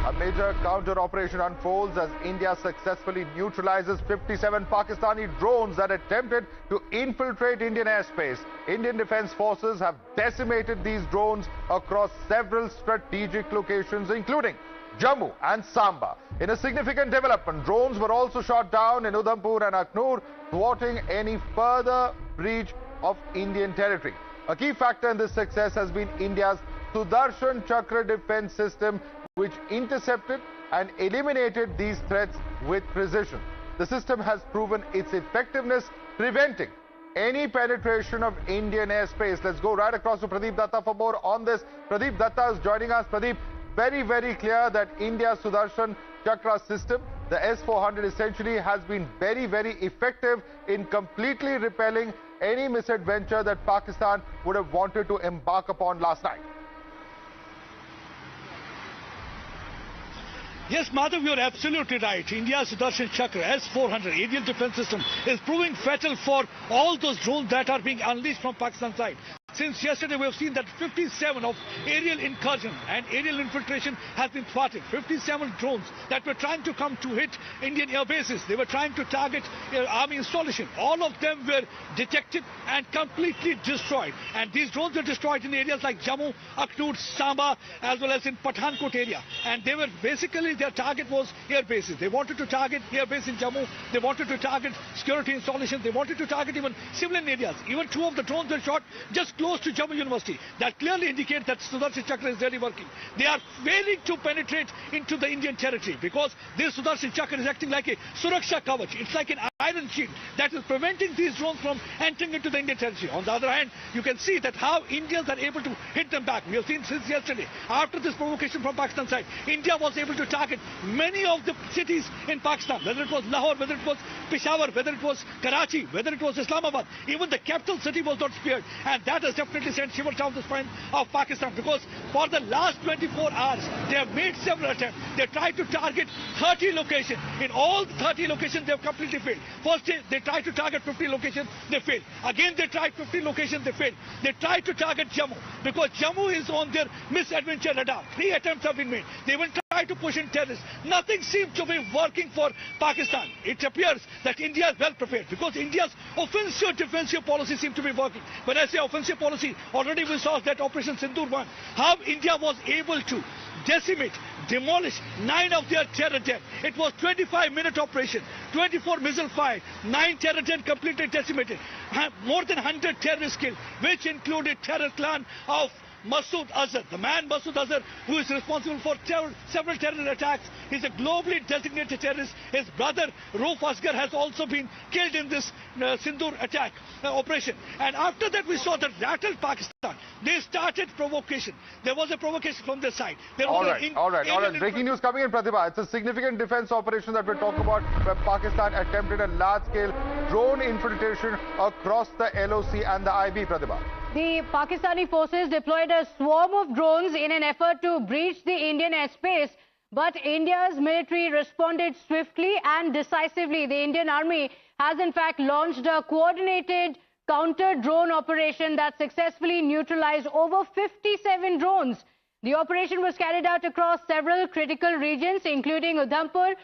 A major counter-operation unfolds as India successfully neutralizes 57 Pakistani drones that attempted to infiltrate Indian airspace. Indian Defence Forces have decimated these drones across several strategic locations, including Jammu and Samba. In a significant development, drones were also shot down in Udhampur and Akhnoor, thwarting any further breach of Indian territory. A key factor in this success has been India's Sudarshan Chakra defense system, which intercepted and eliminated these threats with precision. The system has proven its effectiveness, preventing any penetration of Indian airspace. Let's go right across to Pradeep Datta for more on this. Pradeep Datta is joining us. Pradeep, very clear that India's Sudarshan Chakra system, the S-400, essentially has been very effective in completely repelling any misadventure that Pakistan would have wanted to embark upon last night. Yes, Madhav, you're absolutely right. India's Sudarshan Chakra S-400 aerial defense system is proving fatal for all those drones that are being unleashed from Pakistan's side. Since yesterday, we have seen that 57 of aerial incursion and aerial infiltration has been thwarted. 57 drones that were trying to come to hit Indian air bases. They were trying to target army installation. All of them were detected and completely destroyed. And these drones were destroyed in areas like Jammu, Akhnoor, Samba, as well as in Pathankot area. And they were basically, their target was air bases. They wanted to target air base in Jammu. They wanted to target security installations. They wanted to target even civilian areas. Even 2 of the drones were shot just close to Jammu University. That clearly indicates that Sudarshan Chakra is really working. They are failing to penetrate into the Indian territory because this Sudarshan Chakra is acting like a Suraksha Kavach. It's like an iron shield that is preventing these drones from entering into the Indian territory. On the other hand, you can see that how Indians are able to hit them back. We have seen since yesterday, after this provocation from Pakistan side, India was able to target many of the cities in Pakistan, whether it was Lahore, whether it was Peshawar, whether it was Karachi, whether it was Islamabad. Even the capital city was not spared, and that has definitely sent shivers down the spine of Pakistan, because for the last 24 hours they have made several attempts. They tried to target 30 locations. In all 30 locations they have completely failed. First they tried to target 50 locations, they failed. Again they tried 50 locations, they failed. They tried to target Jammu because Jammu is on their misadventure radar. 3 attempts have been made. They even tried to push in terrorists. Nothing seems to be working for Pakistan. It appears that India is well prepared because India's offensive defensive policy seems to be working. When I say offensive policy, already we saw that Operation Sindoor 1, how India was able to decimate, demolish 9 of their terror den. It was 25-minute operation, 24 missile fire, 9 terror den completely decimated, more than 100 terrorists killed, which included terror clan of Masood Azhar, the man Masood Azhar, who is responsible for several terror attacks. He's a globally designated terrorist. His brother Rauf Asghar has also been killed in this Sindoor attack operation. And after that, we saw that rattled Pakistan. They started provocation. There was a provocation from their side. All right. Breaking news coming in, Pratibha. It's a significant defense operation that we're talking about, where Pakistan attempted a large-scale drone infiltration across the LOC and the IB, Pratibha. The Pakistani forces deployed a swarm of drones in an effort to breach the Indian airspace, but India's military responded swiftly and decisively. The Indian Army has in fact launched a coordinated counter-drone operation that successfully neutralized over 57 drones. The operation was carried out across several critical regions, including Udhampur,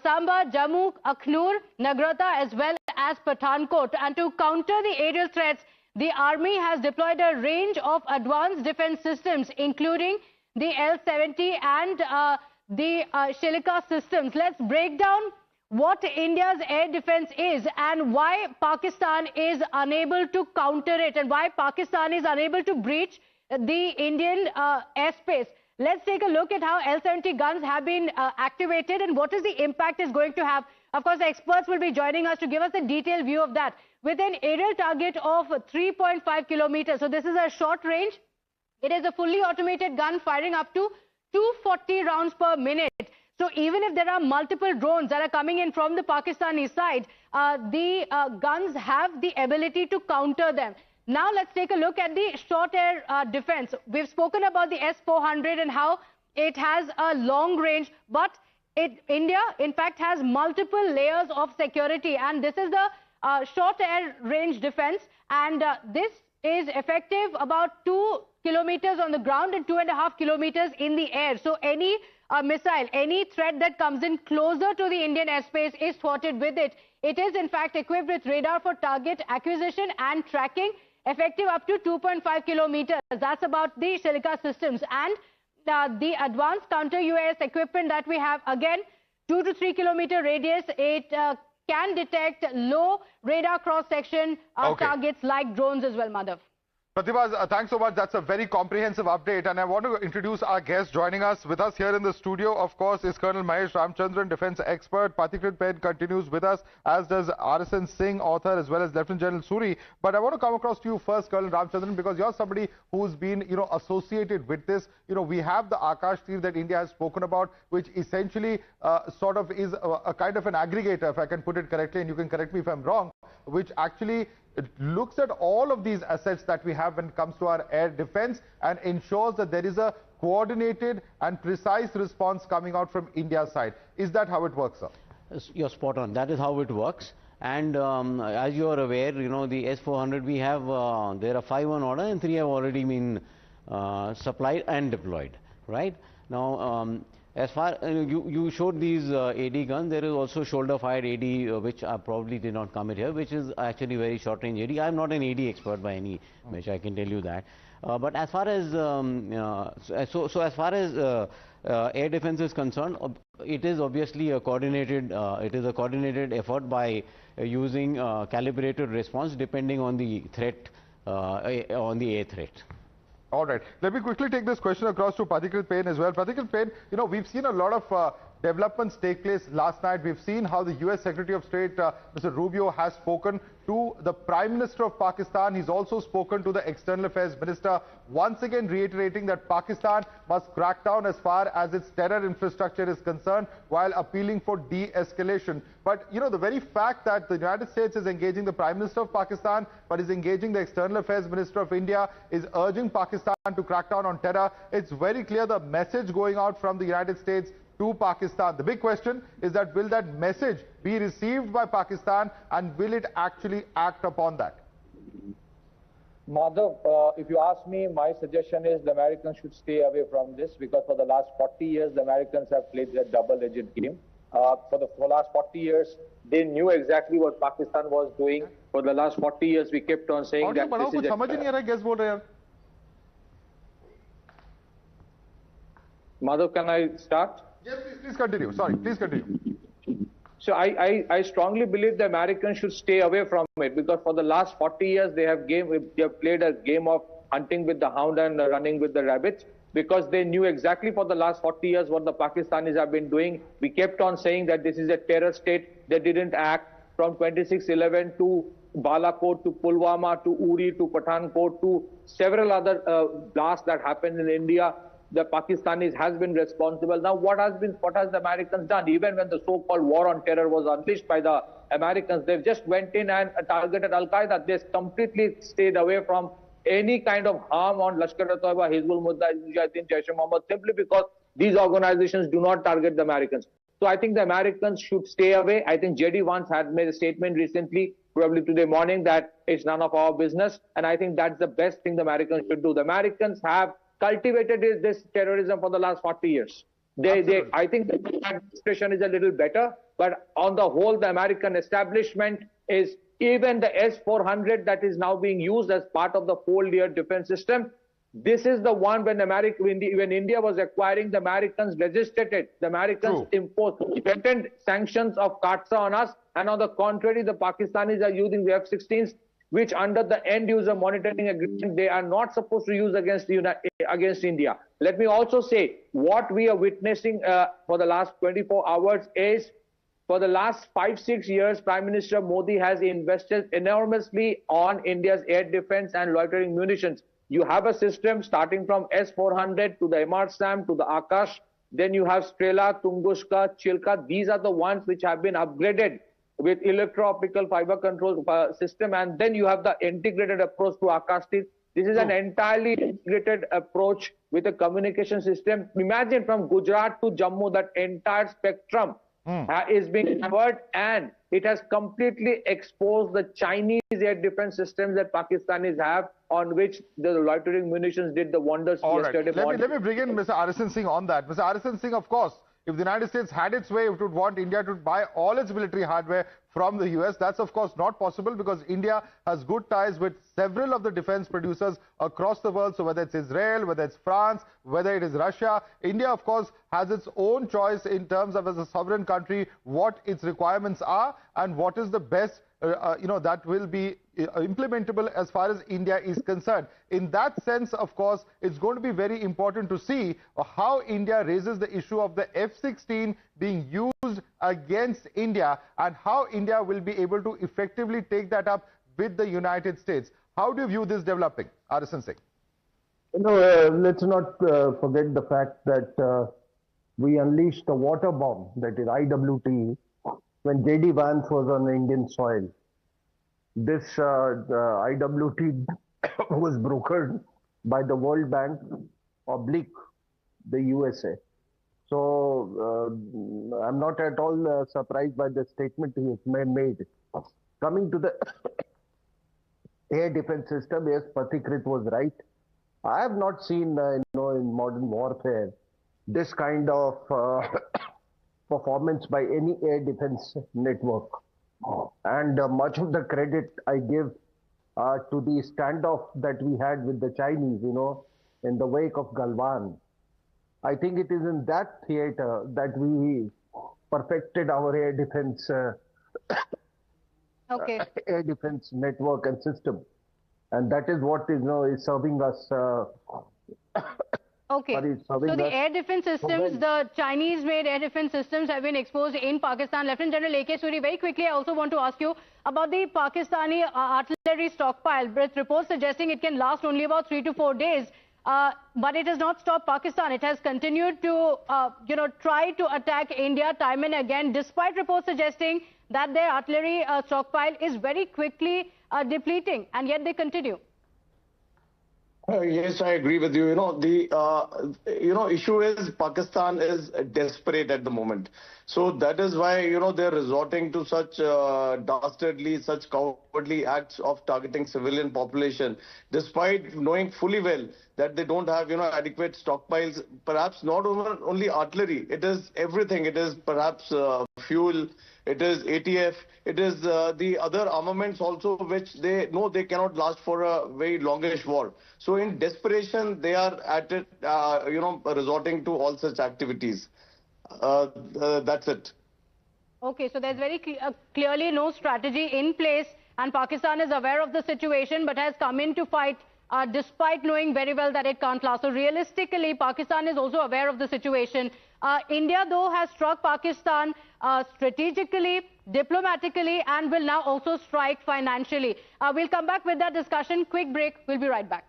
Samba, Jammu, Akhnoor, Nagrata, as well as Pathankot. And to counter the aerial threats, the Army has deployed a range of advanced defense systems, including the L-70 and the Shilika systems. Let's break down what India's air defense is and why Pakistan is unable to counter it, and why Pakistan is unable to breach the Indian airspace. Let's take a look at how L-70 guns have been activated and what is the impact is going to have. Of course, the experts will be joining us to give us a detailed view of that. With an aerial target of 3.5 kilometers, so this is a short range. It is a fully automated gun firing up to 240 rounds per minute. So even if there are multiple drones that are coming in from the Pakistani side, the guns have the ability to counter them. Now let's take a look at the short air defense. We've spoken about the S-400 and how it has a long range, but India in fact has multiple layers of security, and this is the short air range defense, and this is effective about 2 kilometers on the ground and 2.5 kilometers in the air. So any missile, any threat that comes in closer to the Indian airspace is thwarted with it. It is in fact equipped with radar for target acquisition and tracking, effective up to 2.5 kilometers. That's about the Silica systems. And the advanced counter-UAS equipment that we have, again, 2 to 3 kilometer radius, it can detect low radar cross-section targets like drones as well, Madhav. Pratibha, thanks so much. That's a very comprehensive update. And I want to introduce our guest joining us. With us here in the studio, of course, is Colonel Mahesh Ramchandran, defense expert. Pathikrit Pen continues with us, as does RSN Singh, author, as well as Lieutenant General Suri. But I want to come across to you first, Colonel Ramchandran, because you're somebody who's been, associated with this. We have the Akash Tir that India has spoken about, which essentially sort of is a kind of an aggregator, if I can put it correctly, and you can correct me if I'm wrong, which actually it looks at all of these assets that we have when it comes to our air defense and ensures that there is a coordinated and precise response coming out from India's side. Is that how it works, sir? You're spot on. That is how it works. And as you are aware, the S-400 we have, there are 5 on order and 3 have already been supplied and deployed, right? Now, as far you showed these AD guns, there is also shoulder-fired AD, which probably did not come in here, which is actually very short-range AD. I am not an AD expert by any measure, I can tell you that. But as far as as far as air defense is concerned, it is obviously a coordinated. It is a coordinated effort by using calibrated response depending on the threat, on the air threat. All right. Let me quickly take this question across to Pathikrit Pen as well. Pathikrit Pen, we've seen a lot of developments take place last night. We've seen how the US Secretary of State, Mr. Rubio, has spoken to the Prime Minister of Pakistan. He's also spoken to the External Affairs Minister, once again reiterating that Pakistan must crack down as far as its terror infrastructure is concerned, while appealing for de-escalation. But, the very fact that the United States is engaging the Prime Minister of Pakistan, but is engaging the External Affairs Minister of India, is urging Pakistan to crack down on terror. It's very clear the message going out from the United States to Pakistan. The big question is that will that message be received by Pakistan and will it actually act upon that? Madhav, if you ask me, my suggestion is the Americans should stay away from this, because for the last 40 years, the Americans have played a double-edged game. For the last 40 years, they knew exactly what Pakistan was doing. For the last 40 years, we kept on saying that this is Madhav, can I start? Yes, please continue. Sorry, please continue. So I strongly believe the Americans should stay away from it, because for the last 40 years they have played a game of hunting with the hound and running with the rabbits, because they knew exactly for the last 40 years what the Pakistanis have been doing. We kept on saying that this is a terror state. They didn't act. From 26/11 to Balakot to Pulwama to Uri to Pathankot to several other blasts that happened in India, the Pakistanis has been responsible. Now, what has the Americans done? Even when the so-called war on terror was unleashed by the Americans, they just went in and targeted Al-Qaeda. They completely stayed away from any kind of harm on Lashkar-e-Toiba, Hizbul Mujahideen, Jaish-e-Mohammed, simply because these organizations do not target the Americans. So I think the Americans should stay away. I think JD Vance had made a statement recently, probably today morning, that it's none of our business. And I think that's the best thing the Americans should do. The Americans have cultivated this terrorism for the last 40 years. I think the administration is a little better, but on the whole, the American establishment is, even the S-400 that is now being used as part of the fold-year defense system, this is the one when India was acquiring, the Americans resisted it. The Americans imposed threatened sanctions of CAATSA on us, and on the contrary, the Pakistanis are using the F-16s, which under the end-user monitoring agreement, they are not supposed to use against India. Let me also say, what we are witnessing for the last 24 hours is, for the last 5-6 years, Prime Minister Modi has invested enormously on India's air defense and loitering munitions. You have a system starting from S-400 to the MR-SAM to the Akash. Then you have Strela, Tunguska, Chilka. These are the ones which have been upgraded with electro-optical fiber control system, and then you have the integrated approach to Akash. This is an entirely integrated approach with a communication system. Imagine from Gujarat to Jammu, that entire spectrum is being covered, and it has completely exposed the Chinese air defense systems that Pakistanis have, on which the loitering munitions did the wonders yesterday morning. Let me bring in Mr. Arisan Singh on that. Mr. Arisan Singh, of course, if the United States had its way, it would want India to buy all its military hardware from the US. That's of course not possible because India has good ties with several of the defense producers across the world. So whether it's Israel, whether it's France, whether it is Russia, India of course has its own choice in terms of, as a sovereign country, what its requirements are and what is the best that will be implementable as far as India is concerned. In that sense, of course, it's going to be very important to see how India raises the issue of the F-16 being used against India and how India will be able to effectively take that up with the United States. How do you view this developing, Arisan Singh? Let's not forget the fact that we unleashed a water bomb, that is IWT, when J.D. Vance was on Indian soil. This IWT was brokered by the World Bank / the USA. So I'm not at all surprised by the statement he has made. Coming to the air defense system, yes, Pathikrit was right. I have not seen, in modern warfare, this kind of performance by any air defense network. And much of the credit I give to the standoff that we had with the Chinese, in the wake of Galwan. I think it is in that theater that we perfected our air defense air defense network and system. And that is what is serving us. Okay, so the air defense systems, the Chinese-made air defense systems have been exposed in Pakistan. Lieutenant General A.K. Suri, very quickly, I also want to ask you about the Pakistani artillery stockpile, with reports suggesting it can last only about 3 to 4 days. But it has not stopped Pakistan. It has continued to, try to attack India time and again, despite reports suggesting that their artillery stockpile is very quickly depleting, and yet they continue. Yes, I agree with you. The issue is Pakistan is desperate at the moment. So that is why, they're resorting to such dastardly, such cowardly acts of targeting civilian population, despite knowing fully well that they don't have, adequate stockpiles, perhaps not only artillery, it is everything. It is perhaps fuel, it is ATF, it is the other armaments also, which they know they cannot last for a very longish war. So in desperation, they are at it, resorting to all such activities. That's it. Okay, so there's very clearly no strategy in place, and Pakistan is aware of the situation but has come in to fight despite knowing very well that it can't last. So realistically, Pakistan is also aware of the situation. India, though, has struck Pakistan strategically, diplomatically, and will now also strike financially. We'll come back with that discussion. Quick break. We'll be right back.